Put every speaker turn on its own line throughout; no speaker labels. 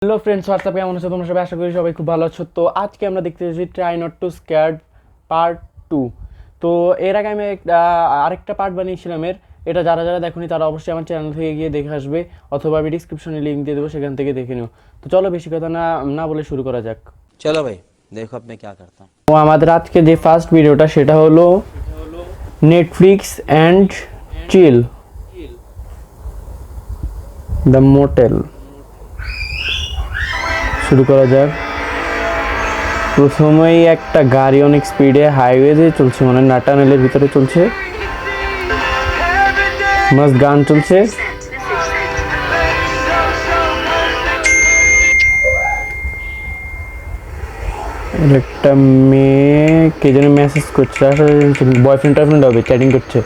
Hello friends, WhatsApp কেমন আছো তোমরা সবাই? আশা করি সবাই খুব ভালো আছো। তো আজকে আমরা দেখতে যাচ্ছি ট্রাই নট টু স্ক্যার্ড পার্ট 2। তো এর আগে আমি আরেকটা পার্ট বানিয়েছিলাম এটা যারা যারা দেখোনি তারা অবশ্যই আমার চ্যানেল থেকে গিয়ে দেখে আসবে, অথবা আমি ডিসক্রিপশনে লিঙ্ক দিয়ে দেবো, সেখান থেকে দেখে নিও। তো চলো বেশি কথা না না বলে শুরু করা যাক।
चलो भाई देखो अब मैं क्या करता हूँ।
তো আমাদের আজকে যে ফার্স্ট ভিডিওটা সেটা হলো Netflix and chill the motel. শুরু করা যাক। প্রথমেই একটা গাড়ি অনেক স্পিডে হাইওয়ে দিয়ে চলছে, মানে নাটানেলের ভিতরে চলছে, মাস্ট গান চলছে। একটা মেয়ে কে যেন মেসেজ করছে, বয়ফ্রেন্ড টয়ফ্রেন্ড হবে, চ্যাটিং করছে।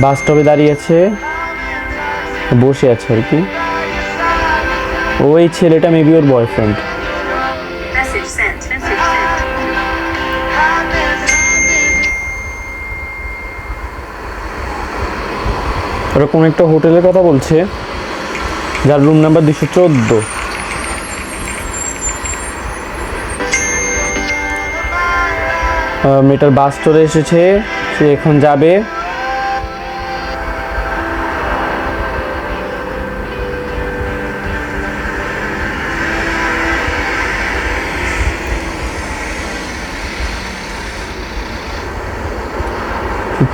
বাস স্টপে দাঁড়িয়ে আছে, বসে আছে আর কি। ওই ছেলেটা মেবি ওর boyfriend.
Message sent. Message sent.
ওরা কোন একটা হোটেলের কথা বলছে, যার রুম নাম্বার 214। মেয়েটার বাস চলে এসেছে, সে এখন যাবে।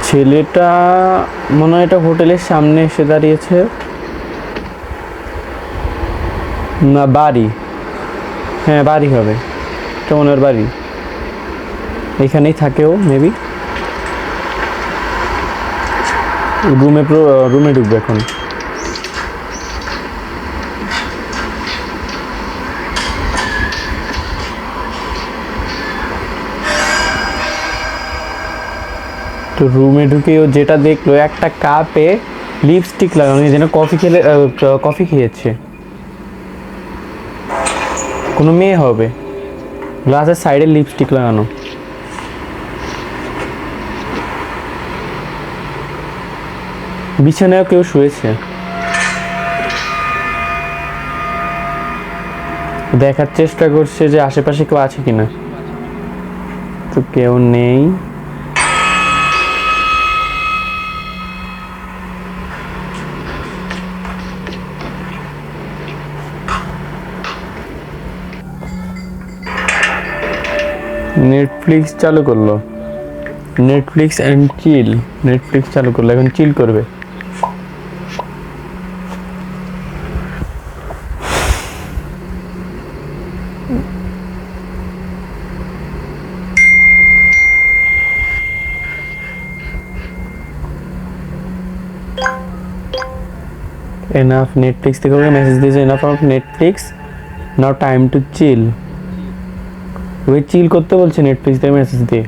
ছেলেটা মনে হয় এটা হোটেলের সামনে এসে দাঁড়িয়েছে, না বাড়ি, হ্যাঁ বাড়ি হবে, এটা ওনার বাড়ি, এখানেই থাকেও মেবি। রুমে ঢুকবে এখন। তো রুমে ঢুকে ও যেটা দেখলো, একটা কাপে লিপস্টিক লাগানো, যেন কফি খেয়েছে, কোনো মেয়ে হবে। গ্লাসের সাইডে লিপস্টিক লাগানো। বিছানায়ও কেউ শুয়েছে, দেখার চেষ্টা করছে যে আশেপাশে কেউ আছে কিনা, তো কেউ নেই। নেটফ্লিক্স চালু করলো, নেটফ্লিক্স অ্যান্ড চিল, নেটফ্লিক্স চালু করলো, এখন চিল করবে। এনাফ নেটফ্লিক্স থেকে ওকে মেসেজ দিয়েছে, enough of Netflix, now time to chill. ওই চিল করতে বলছে নেটফ্লিক্স থেকে মেসেজ দিয়ে।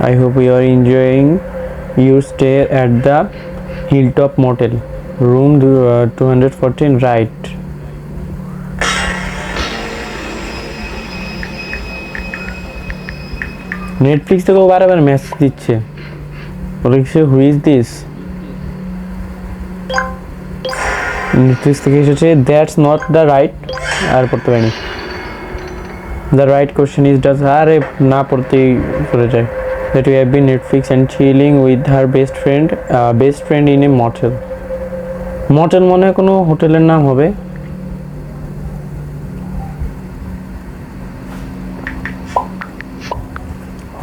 I hope you are enjoying your stay at the Hilltop Motel, room 214, right? Netflix থেকে বারবার মেসেজ দিচ্ছে, বলছে হু ইজ দিস। নেটফ্লিক্স থেকে এসেছে, দ্যাটস নট দ্য রাইট, আর পড়তে পারিনি। The right question is does, আরে না পড়তেই পড়ে যায়। That we have been Netflix and chilling with her best friend in a motel. Motel মনে হয় কোনো হোটেলের নাম হবে।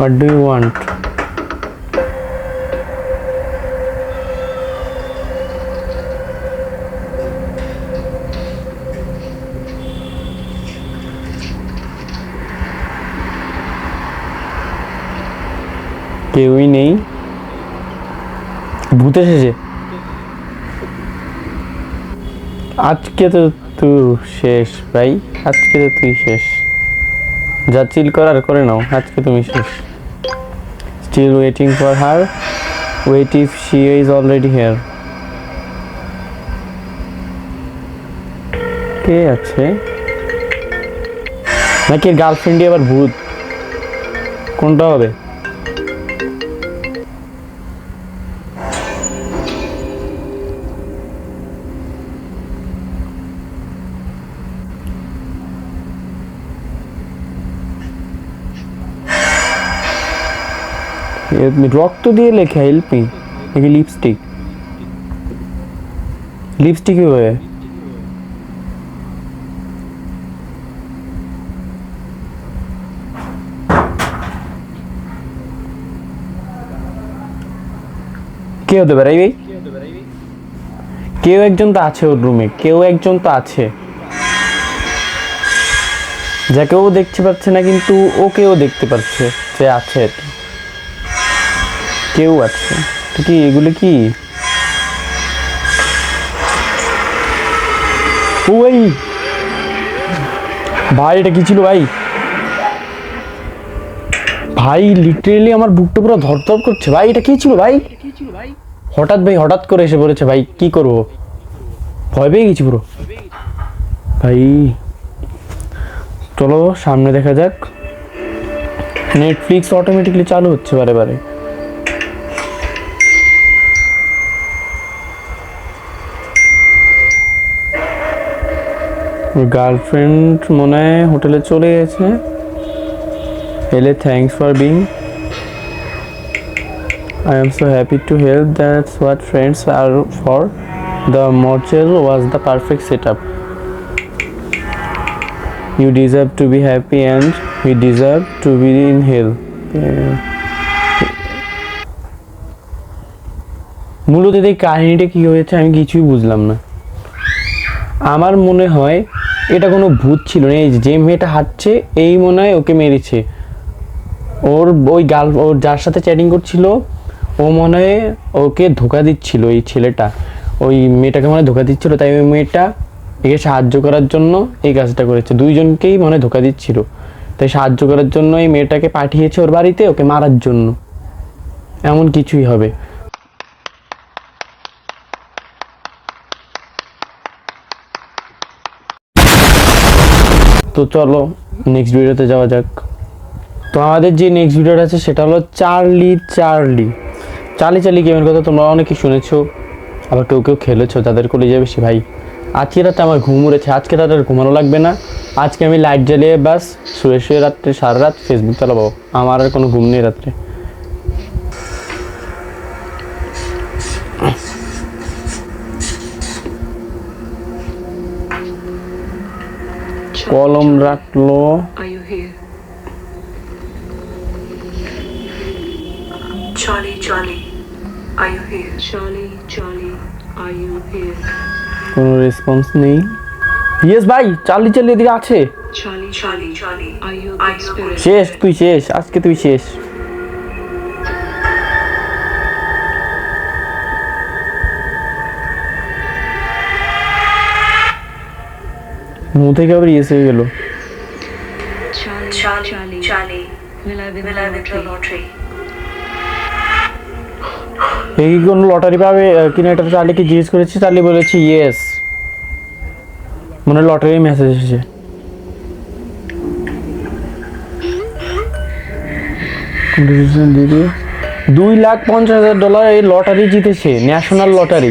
What do you want? কেউই নেই, ভূত এসেছে। আজকে তো তুই শেষ ভাই, আজকে তো তুই শেষ, যা চিল করার করে নাও, আজকে তুমি শেষ। Still waiting for her, wait if she is already here. কে আছে নাকি গার্লফ্রেন্ডই আবার ভূত, কোনটা হবে? রক্ত দিয়ে লেখা হেল্প মি, নাকি লিপস্টিক? লিপস্টিক হবে। কে হতে পারে ভাই? কেউ একজন তো আছে ওর রুমে, কেউ একজন তো আছে যাকেও দেখতে পাচ্ছে না, কিন্তু ওকেও দেখতে পাচ্ছে যে আছে, কেউ আছে। তো কি এগুলো কি? ওই ভাই এটা কি ছিল ভাই? ভাই লিটারেলি আমার বুকটা পুরো ধরধর করছে ভাই, এটা কি ছিল ভাই? হঠাৎ ভাই হঠাৎ করে এসে পড়েছে ভাই, কি করব, ভয় পেয়ে গেছি পুরো ভাই। চলো সামনে দেখা যাক। নেটফ্লিক্স অটোমেটিকলি চালু হচ্ছে বারে বারে। গার্লফ্রেন্ড মনে হয় হোটেলে চলে গেছে। এলে thanks for being, I am so happy to help. That's what friends are for. The motel was the perfect setup. You deserve to be happy and we deserve to be in hell. মূলত এই কাহিনীটা কি হয়েছে আমি কিছুই বুঝলাম না। আমার মনে হয় এটা কোনো ভূত ছিল না, এই যে মেয়েটা হাঁটছে এই মনে হয় ওকে মেরেছে। ওর ওর যার সাথে চ্যাটিং করছিল ও মনে হয় ওকে ধোকা দিচ্ছিল, এই ছেলেটা ওই মেয়েটাকে মনে হয় ধোকা দিচ্ছিল, তাই ওই মেয়েটা একে সাহায্য করার জন্য এই কাজটা করেছে। দুইজনকেই মনে হয় ধোকা দিচ্ছিল, তাই সাহায্য করার জন্য এই মেয়েটাকে পাঠিয়েছে ওর বাড়িতে ওকে মারার জন্য, এমন কিছুই হবে। তো চলো নেক্সট ভিডিওতে যাওয়া যাক। তো আমাদের যে নেক্সট ভিডিওটা আছে সেটা হলো চার্লি গেমের কথা তোমরা অনেকে শুনেছো, আবার কেউ কেউ খেলেছো, তাদের কলেজে বেশি ভাই। আজকে রাতে আমার ঘুম উড়েছে, আজকে রাতে আর ঘুমানো লাগবে না। আজকে আমি লাইট জ্বালিয়ে বাস শুয়ে রাত্রে সারা রাত ফেসবুক চালাবো, আমার আর কোনো ঘুম নেই রাত্রে। কলম রাখলো।
Are you here? Charlie, are you here? Charlie, are you here?
কোনো রেসপন্স নেই। ইয়েস ভাই, চার্লি এদিকে আছে।
Charlie, are you spirit?
শেষ, তুই শেষ, আজকে তুই শেষ। মুখ থেকে আবার ইয়েস হয়ে গেল।
Charlie, will I win the lottery?
এই কোন লটারি পাবে কিনা এটা চার্লিকে জিজ্ঞেস করেছি, চার্লি বলেছে ইয়েস, মনে লটারি মেসেজ এসেছে। $2,50,000 এই লটারি জিতেছে, ন্যাশনাল লটারি।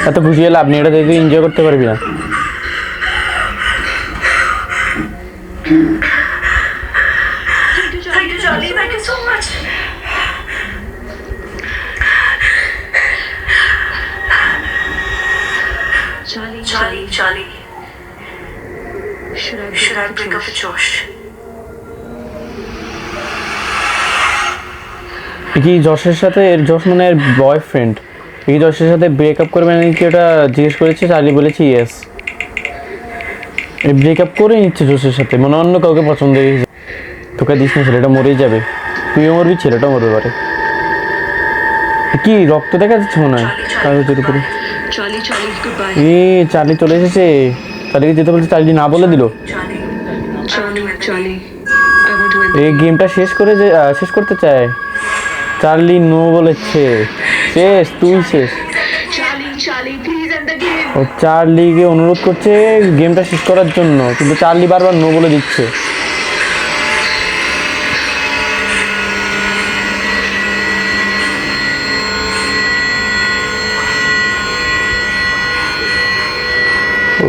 এত খুশি হলে আপনি এটা দেখে এনজয় করতে পারবি না।
Thank you, Charlie. Thank you so much. Charlie. Should I break up with Josh?
কি যশের সাথে, যশ মানে এর বয়ফ্রেন্ড, এই যশের সাথে ব্রেকআপ করবে নাকি ওটা জিজ্ঞেস করেছে, চার্লি বলেছে ইয়েস। এই ব্রেকআপ করে নিচ্ছে যশের সাথে, মনে অন্য কাউকে পছন্দ হয়ে গেছে। তোকে দিস না, ছেলেটা মরেই যাবে, তুইও মরবি, ছেলেটাও মরবে পারে। কি রক্ত দেখা যাচ্ছে মনে হয় কাগজের উপরে। চার্লি চলে এসেছে, চার্লিকে যেতে বলছে, চার্লি না বলে দিল। এই গেমটা শেষ করতে চায়, চার্লি নো বলেছে। শেষ, তুই শেষ।
Charlie, please end the game.
ও চার্লিকে অনুরোধ করছে গেমটা শেষ করার জন্য, কিন্তু চার্লি বারবার নো বলে দিচ্ছে।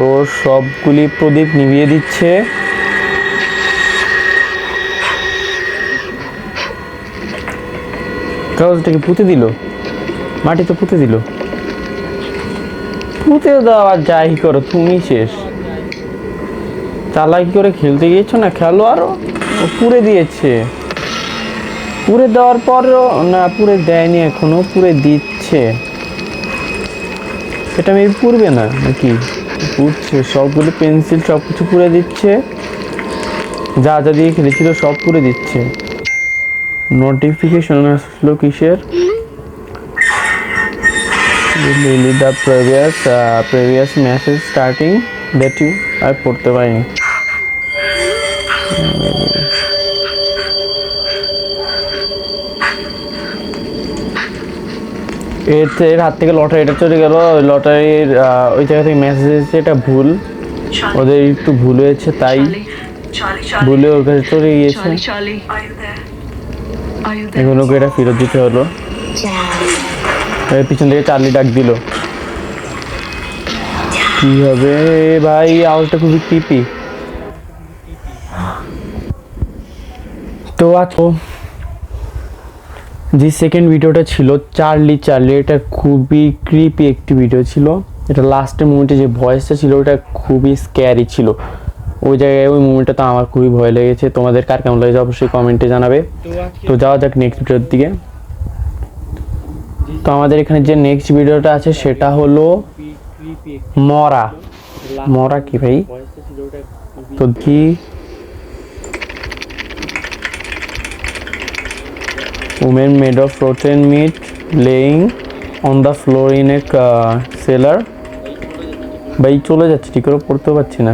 ও সবগুলি প্রদীপ নিভিয়ে দিচ্ছে। কাগজটাকে পুঁতে দিল, মাটিতে পুঁতে দিল। পুঁতে দাও আর যাই করো, তুমি শেষ। চালাকি করে খেলতে গিয়েছো না, খেলো আরো। ও পুড়ে দিয়েছে, পুড়ে দেওয়ার পরও না, পুড়ে দেয়নি এখনো, পুড়ে দিচ্ছে। এটা মেবি পুড়বে না নাকি? পুড়ছে, সবগুলো পেন্সিল সব কিছু পুড়ে দিচ্ছে, যা যা দিয়ে খেলেছিল সব পুড়ে দিচ্ছে। নোটিফিকেশন আসলো কিসের? the previous message starting that you আর পড়তে পারিনি। এর হাত থেকে লটারিটা চলে গেল। লটারির ওই জায়গা থেকে মেসেজ এসেছে, এটা ভুল, ওদের একটু ভুল হয়েছে, তাই ভুলে ওর কাছে চলে গিয়েছে। এখন ওকে এটা ফেরত দিতে হলো। পিছন থেকে চার্লি ডাক দিল। কি হবে ভাই, আওয়াজটা খুবই ক্রিপি। তো যে সেকেন্ড ভিডিওটা ছিল চার্লি, এটা খুবই ক্রিপি একটি ভিডিও ছিল। এটা লাস্টের মুমেন্টে যে ভয়েসটা ছিল ওটা খুবই স্ক্যারি ছিল। ওই জায়গায় ওই মুমেন্টটা তো আমার খুবই ভয় লেগেছে। তোমাদের কার কেমন লেগেছে অবশ্যই কমেন্টে জানাবে। তো যাওয়া যাক নেক্সট ভিডিওর দিকে। তো আমাদের এখানে যে নেক্সট ভিডিওটা আছে সেটা হলো মরা কি ভাই? তো কি woman made of rotten meat laying on the floor in a cellar। ভাই চলে যাচ্ছে, ঠিক করে পড়তে পারছি না।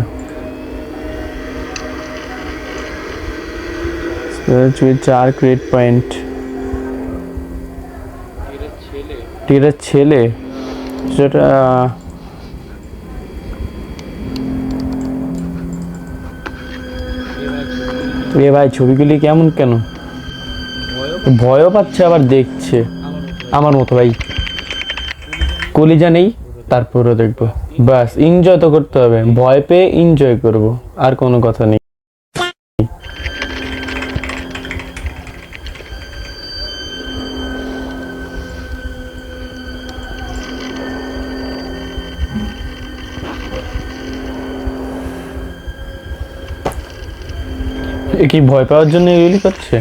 with 4 cred point. এটা ছেলে, সেটা এ ভাই ছবিগুলি কেমন, কেন ভয়ও পাচ্ছে আবার দেখছে আমার মতো ভাই। কলিজা নেই তারপরও দেখবো, বাস এনজয় তো করতে হবে, ভয় পেয়ে এনজয় করব, আর কোনো কথা নেই। এ কি ভয় পাওয়ার জন্য এগুলি করছে?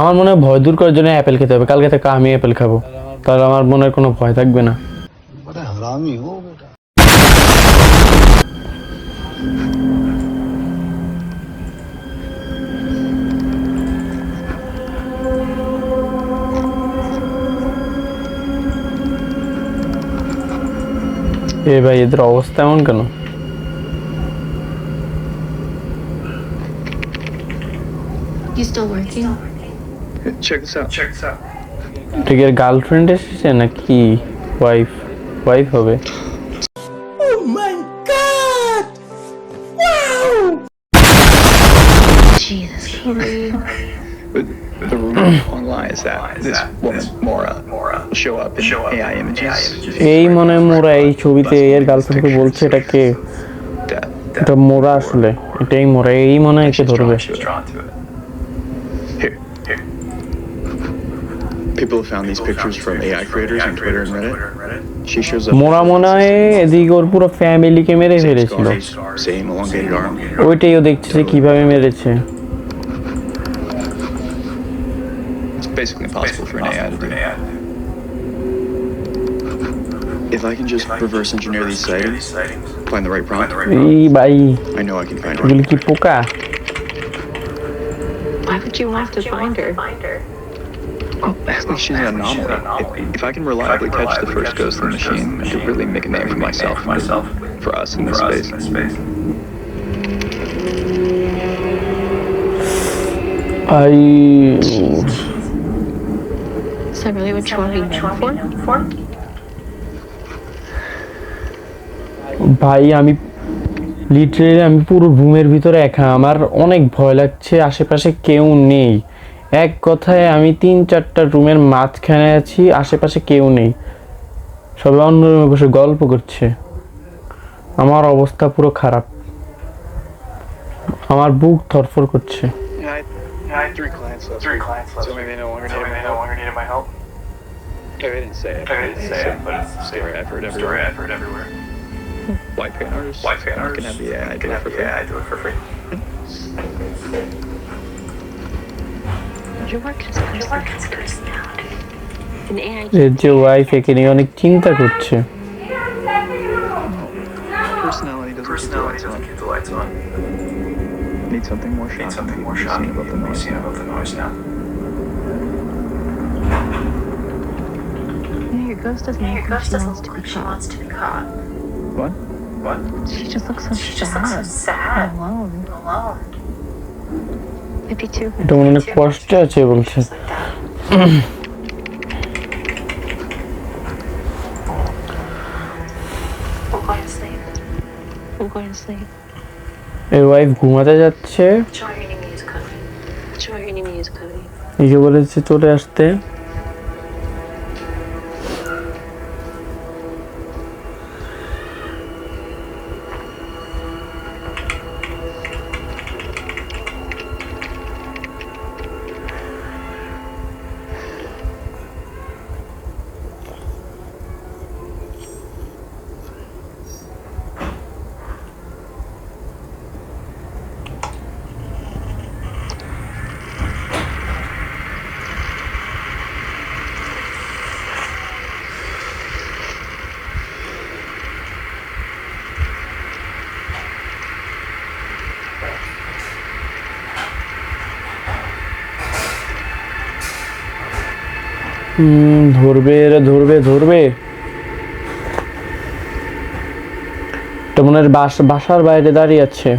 আমার মনে হয় ভয় দূর করার জন্য অ্যাপেল খেতে হবে। কালকে থেকে আমি অ্যাপেল খাবো, তাহলে আমার মনে হয় কোনো ভয় থাকবে না। এ ভাই এদের অবস্থা এমন কেন?
You still working?
Check this out.
ঠিক এর গার্লফ্রেন্ড এসেছে নাকি ওয়াইফ হবে?
Jesus Christ.
But the rumor online is that this woman Mora will show up in AI images.
এই মনে মোরা এই ছবিতে এর গার্লফ্রেন্ডকে বলছে এটাকে, এটা মোরা আসলে, এটাই মোরা, এই মনে একে ধরবে।
Here. People have found these pictures from AI creators on Twitter and Reddit. She shows up.
মোরা মনে হয় এদিকে ওর পুরো ফ্যামিলিকে মেরে ফেলেছিল,
Same elongated arm.
ওইটাই ও দেখছে যে কিভাবে মেরেছে।
It's basically impossible for an AI to do. If I can just reverse engineer these sightings, find the right prompt,
এই ভাই
I know I can find her.
এগুলি কি পোকা?
Why would you want to find her?
Oh, actually, she's an anomaly. If I can reliably catch the first ghost in the machine, I could really make a name for myself, for us in this space.
I
Is that really what you want to be known for?
ভাই আমি literally আমি পুরো রুমের ভিতরে একা, আমার অনেক ভয় লাগছে, আশেপাশে কেউ নেই। এক কথায় আমি 3-4টা রুমের মাঝখানে আছি, আশেপাশে কেউ নেই, সবাই অন্য রুমে বসে গল্প করছে। আমার অবস্থা পুরো খারাপ, আমার বুক ধরফর করছে।
I had 3 clients last week, so maybe they no longer needed my help. I didn't say it, but it's a story I've heard everywhere. White paint artists can have the AI do it for free.
Your work has personality. An AI
এর যে wife একে নিয়ে অনেক চিন্তা করছে।
Personality doesn't keep the lights on. Need something more shocking to be seen above the noise now.
Yeah, your ghost doesn't look like she wants to be caught.
What?
She just looks so sad. Alone. Maybe too.
এটা মনে অনেক কষ্টে আছে বলছে।
We'll go to sleep.
We'll go to sleep.
এর wife ঘুমাতে যাচ্ছে,
Show your enemy is coming. Show your enemy is coming.
একে বলেছে চলে আসতে। ধরবে এরা, ধরবে। এটা মনে হয় বাসার বাইরে দাঁড়িয়ে আছে।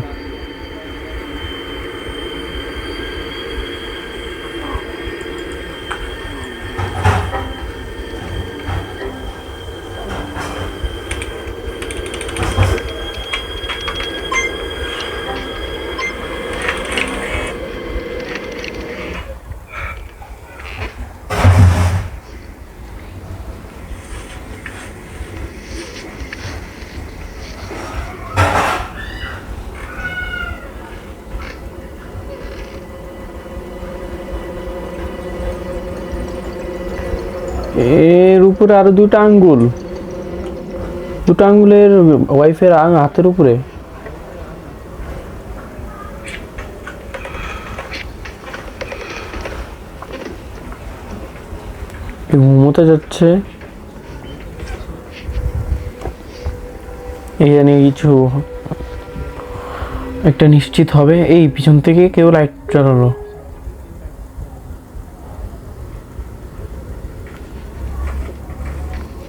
এর উপরে আরো 2টা আঙ্গুল, 2টা আঙ্গুলের ওয়াইফের হাতের উপরে। ঘুমোতে যাচ্ছে, এখানে কিছু একটা নিশ্চিত হবে। এই পিছন থেকে কেউ লাইট জ্বালালো,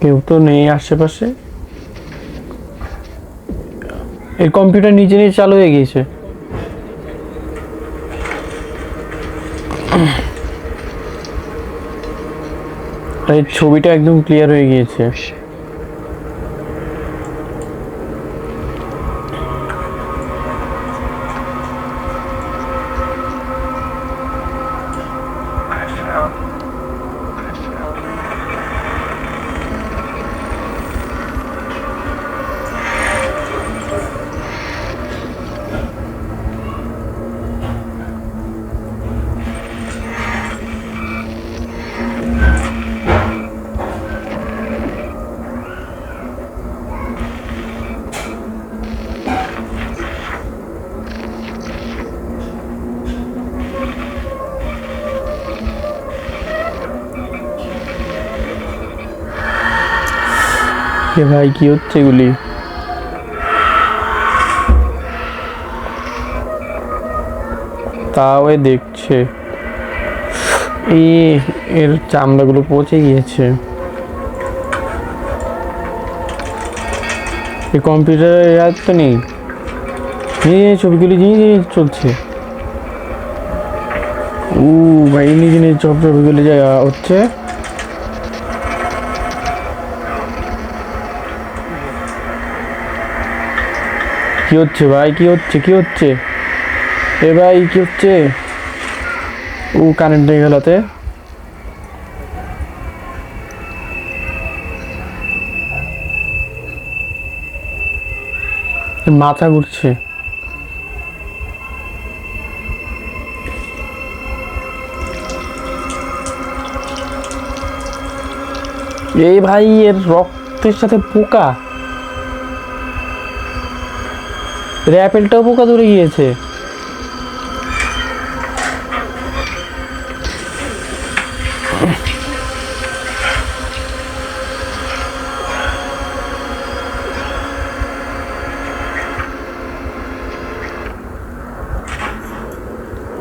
কেউ তো নেই আশেপাশে। এই কম্পিউটার নিজে চালু হয়ে গিয়েছে। এই ছবিটা একদম ক্লিয়ার হয়ে গিয়েছে। এ ভাই কি হচ্ছে এগুলি? তাও দেখছে, এর চামড়াগুলো পচে গিয়েছে। এই কম্পিউটারের আর তো নেই, ছবিগুলি নিয়ে চলছে। ভাই নিজে নিজে চপ গুলি যায় হচ্ছে। কি হচ্ছে ভাই, কি হচ্ছে, কি হচ্ছে? এ ভাই কি হচ্ছে? কারেন্ট হয়ে গেলতে। মাথা ঘুরছে। এই ভাই এর রক্তের সাথে পোকা, অ্যাপেলটাও পোকা ধরে গিয়েছে।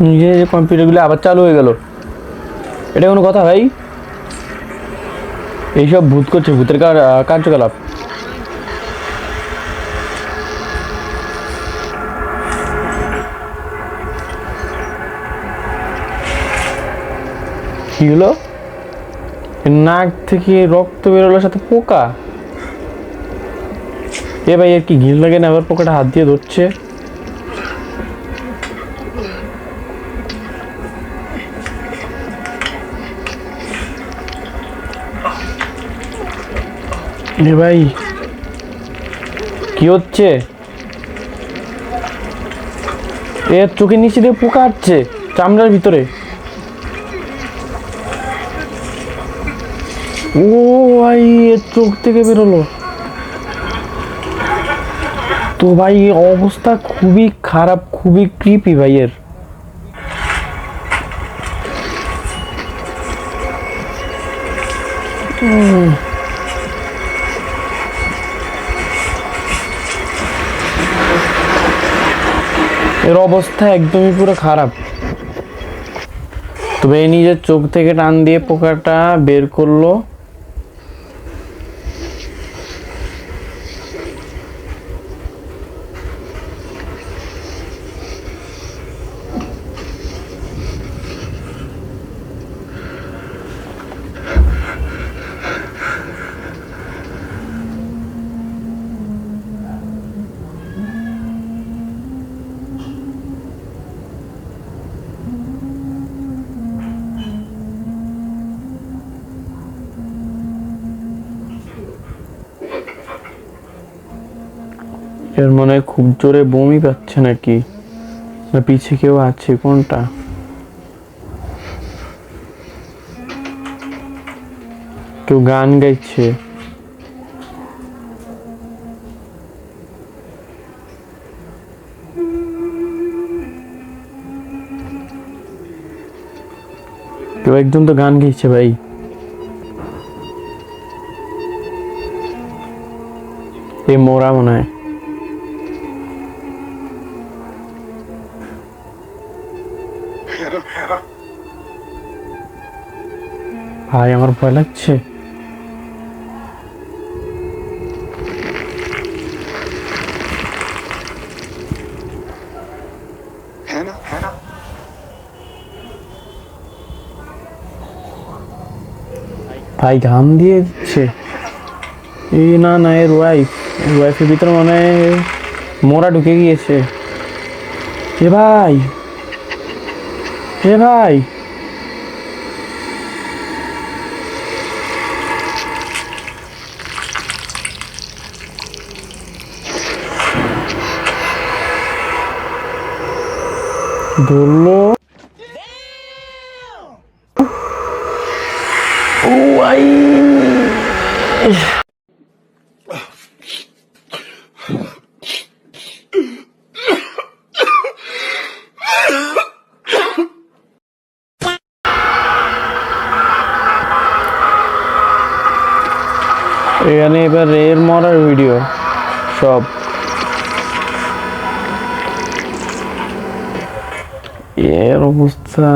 নিজে কম্পিউটারগুলো আবার চালু হয়ে গেল, এটা কোনো কথা ভাই? এইসব ভূত করছে, ভূতের কার্যকলাপ। কি হলো? নাক থেকে রক্ত বেরোলোর সাথে পোকা। এ ভাই এর কি ঘিন লাগে না? আবার পোকাটা হাত দিয়ে ধরছে। এ ভাই কি হচ্ছে? এর চোখের নিচে দিয়ে পোকা আসছে চামড়ার ভিতরে। ও ভাই এর চোখ থেকে বেরোলো তো ভাই, অবস্থা খুবই খারাপ, খুবই ক্রিপি ভাই এর। এর অবস্থা একদমই পুরো খারাপ। তবে এই নিজের চোখ থেকে টান দিয়ে পোকাটা বের করলো। এর মনে হয় খুব জোরে বমি পাচ্ছে নাকি, না পিছে কেউ আছে? কোনটা? কেউ গান গাইছে। কেউ একজন তো গান গাইছে ভাই। এই মোরা মনে হয়। ভাই আমার ভয় লাগছে। ভাই ঘাম দিয়ে দিচ্ছে। এই না না, এর ওয়াইফের ভিতরে মনে হয় মোরা ঢুকে গিয়েছে। এ ভাই, এ ভাই ধরলো। ও ভাই এখানে এবার এর মরার ভিডিও সব। এর অবস্থা